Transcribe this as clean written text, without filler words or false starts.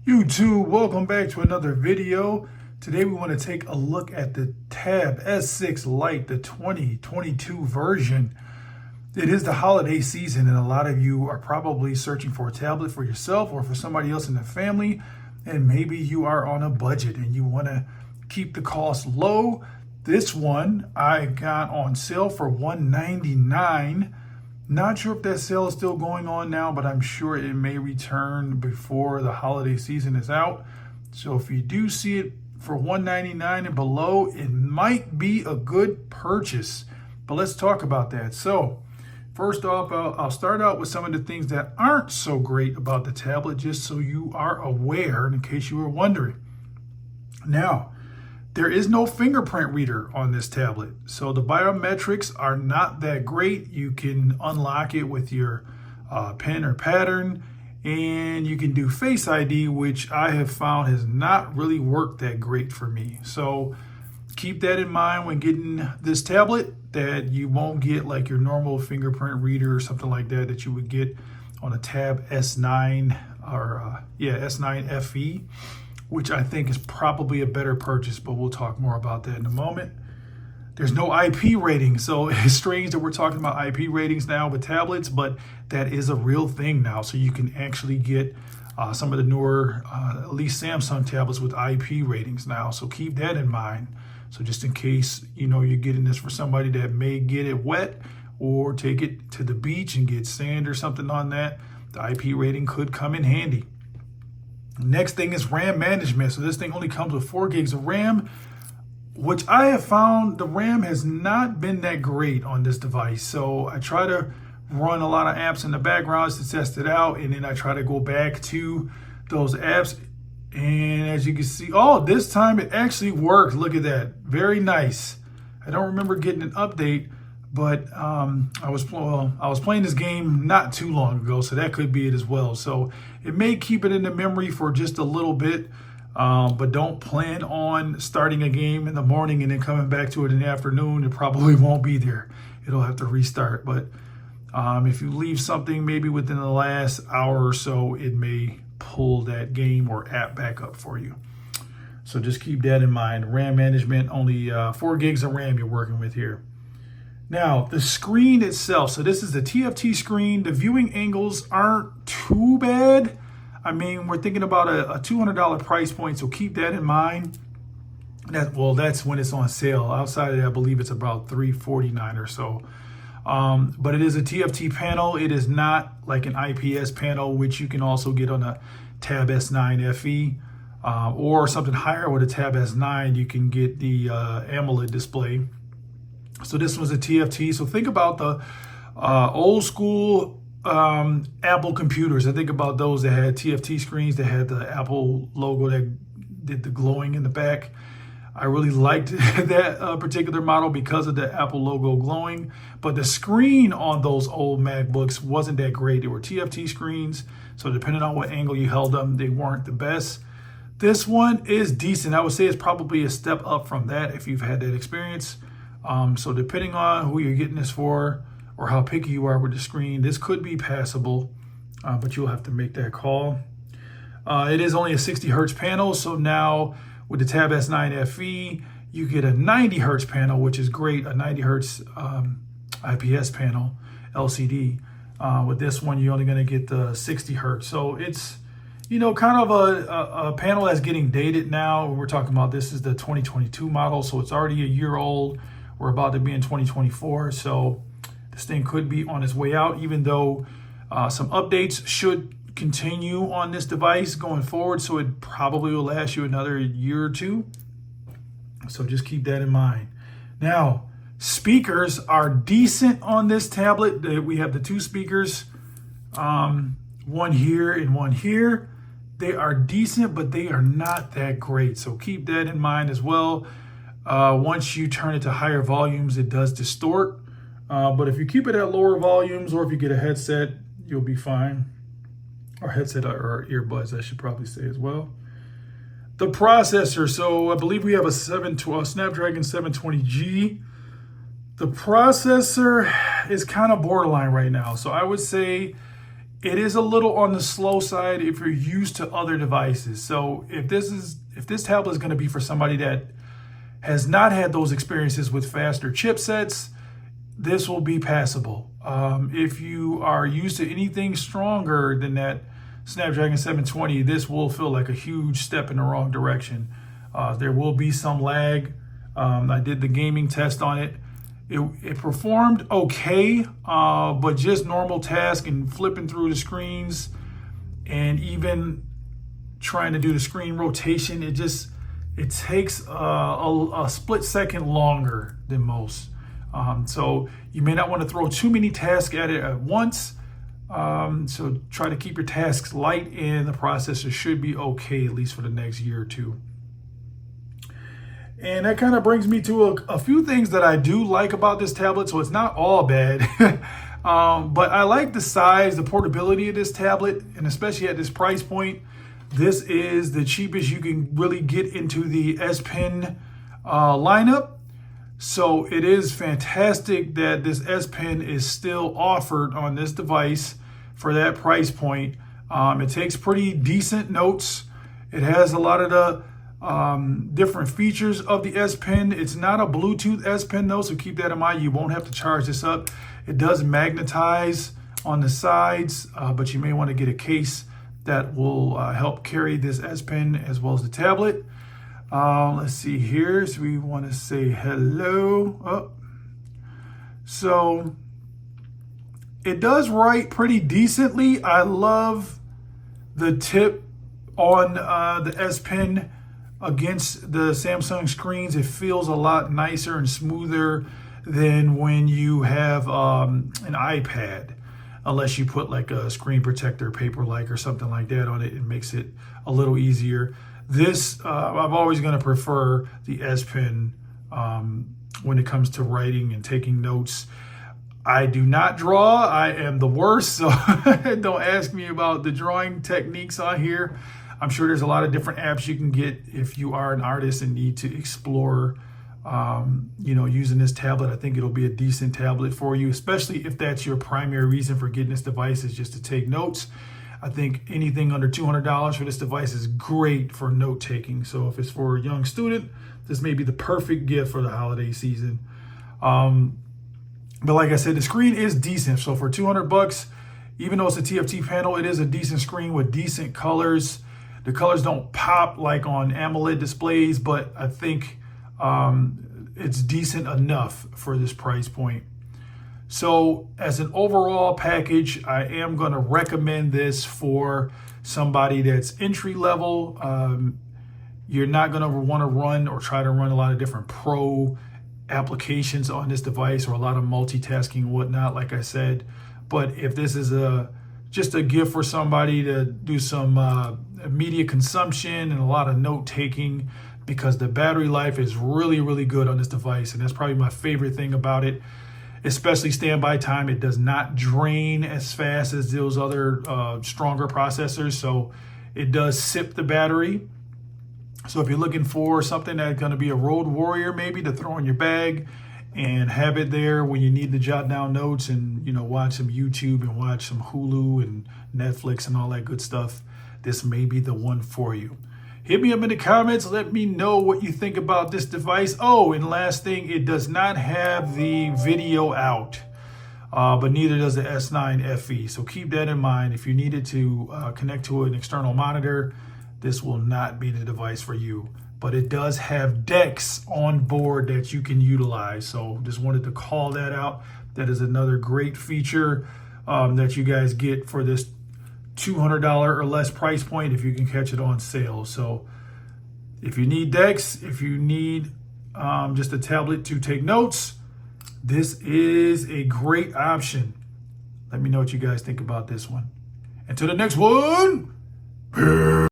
YouTube, welcome back to another video. Today we want to take a look at the Tab S6 Lite, the 2022 version. It is the holiday season and a lot of you are probably searching for a tablet for yourself or for somebody else in the family, and maybe you are on a budget and you want to keep the cost low. This one I got on sale for $199. Not sure if that sale is still going on now, but I'm sure it may return before the holiday season is out. So if you do see it for $199 and below, it might be a good purchase. But let's talk about that. So first off, I'll start out with some of the things that aren't so great about the tablet, just so you are aware in case you were wondering. Now, there is no fingerprint reader on this tablet, so the biometrics are not that great. You can unlock it with your pen or pattern, and you can do Face ID, which I have found has not really worked that great for me. So keep that in mind when getting this tablet, that you won't get like your normal fingerprint reader or something like that that you would get on a Tab S9 or S9 FE. Which I think is probably a better purchase, but we'll talk more about that in a moment. There's no IP rating, so it's strange that we're talking about IP ratings now with tablets, but that is a real thing now. So you can actually get some of the newer, at least Samsung tablets with IP ratings now. So keep that in mind. So just in case, you're getting this for somebody that may get it wet or take it to the beach and get sand or something on that, the IP rating could come in handy. Next thing is RAM management. So this thing only comes with 4 gigs of RAM, which I have found the RAM has not been that great on this device. So I try to run a lot of apps in the background to test it out, and then I try to go back to those apps. And as you can see, this time it actually worked. Look at that. Very nice. I don't remember getting an update, but I was playing this game not too long ago, so that could be it as well. So it may keep it in the memory for just a little bit, but don't plan on starting a game in the morning and then coming back to it in the afternoon. It probably won't be there. It'll have to restart. But if you leave something maybe within the last hour or so, it may pull that game or app back up for you. So just keep that in mind. RAM management, only 4 gigs of RAM you're working with here. Now, the screen itself, so this is the TFT screen. The viewing angles aren't too bad. I mean, we're thinking about a $200 price point, so keep that in mind. That's when it's on sale. Outside of that, I believe it's about $349 or so. But it is a TFT panel. It is not like an IPS panel, which you can also get on a Tab S9 FE. Or something higher with a Tab S9, you can get the AMOLED display. So this was a TFT. So think about the old school Apple computers. I think about those that had TFT screens that had the Apple logo that did the glowing in the back. I really liked that particular model because of the Apple logo glowing. But the screen on those old MacBooks wasn't that great. They were TFT screens. So depending on what angle you held them, they weren't the best. This one is decent. I would say it's probably a step up from that if you've had that experience. So depending on who you're getting this for or how picky you are with the screen, this could be passable, but you'll have to make that call. It is only a 60 hertz panel. So now with the Tab S9 FE, you get a 90 hertz panel, which is great, a 90 hertz IPS panel, LCD. With this one, you're only going to get the 60 hertz. So it's, kind of a panel that's getting dated now. We're talking about this is the 2022 model, so it's already a year old. We're about to be in 2024, so this thing could be on its way out, even though some updates should continue on this device going forward, so it probably will last you another year or two. So just keep that in mind. Now, speakers are decent on this tablet. We have the 2 speakers, one here and one here. They are decent, but they are not that great. So keep that in mind as well. Once you turn it to higher volumes, it does distort. But if you keep it at lower volumes, or if you get a headset, you'll be fine. Or headset or earbuds, I should probably say as well. The processor, so I believe we have a Snapdragon 720G. The processor is kind of borderline right now. So I would say it is a little on the slow side if you're used to other devices. So if this tablet is going to be for somebody that has not had those experiences with faster chipsets, this will be passable. If you are used to anything stronger than that Snapdragon 720, this will feel like a huge step in the wrong direction. There will be some lag. I did the gaming test on it. It performed okay, but just normal task and flipping through the screens and even trying to do the screen rotation, it takes a split second longer than most. So you may not want to throw too many tasks at it at once. So try to keep your tasks light, and the processor should be okay, at least for the next year or two. And that kind of brings me to a few things that I do like about this tablet. So it's not all bad, but I like the size, the portability of this tablet, and especially at this price point. This is the cheapest you can really get into the S Pen lineup. So it is fantastic that this S Pen is still offered on this device for that price point. It takes pretty decent notes. It has a lot of the different features of the S Pen. It's not a Bluetooth S Pen though, so keep that in mind. You won't have to charge this up. It does magnetize on the sides, but you may want to get a case that will help carry this S Pen as well as the tablet. Let's see here. So we want to say hello. Oh. So it does write pretty decently. I love the tip on the S Pen against the Samsung screens. It feels a lot nicer and smoother than when you have an iPad, unless you put like a screen protector, paper-like or something like that on it. It makes it a little easier. This, I'm always going to prefer the S Pen when it comes to writing and taking notes. I do not draw. I am the worst, so don't ask me about the drawing techniques on here. I'm sure there's a lot of different apps you can get if you are an artist and need to explore, using this tablet. I think it'll be a decent tablet for you, especially if that's your primary reason for getting this device is just to take notes. I think anything under $200 for this device is great for note taking. So if it's for a young student, this may be the perfect gift for the holiday season. But like I said, the screen is decent. So for $200, even though it's a TFT panel, it is a decent screen with decent colors. The colors don't pop like on AMOLED displays, but I think it's decent enough for this price point. So as an overall package, I am going to recommend this for somebody that's entry level. You're not going to want to run or try to run a lot of different pro applications on this device or a lot of multitasking and whatnot, like I said. But if this is just a gift for somebody to do some media consumption and a lot of note taking, because the battery life is really, really good on this device. And that's probably my favorite thing about it, especially standby time. It does not drain as fast as those other stronger processors. So it does sip the battery. So if you're looking for something that's going to be a road warrior, maybe to throw in your bag and have it there when you need to jot down notes and, watch some YouTube and watch some Hulu and Netflix and all that good stuff, this may be the one for you. Hit me up in the comments. Let me know what you think about this device. Oh, and last thing, it does not have the video out, but neither does the S9 FE. So keep that in mind. If you needed to connect to an external monitor, this will not be the device for you. But it does have DeX on board that you can utilize. So just wanted to call that out. That is another great feature that you guys get for this $200 or less price point if you can catch it on sale. So if you need DeX, if you need just a tablet to take notes, this is a great option. Let me know what you guys think about this one. Until the next one, peace.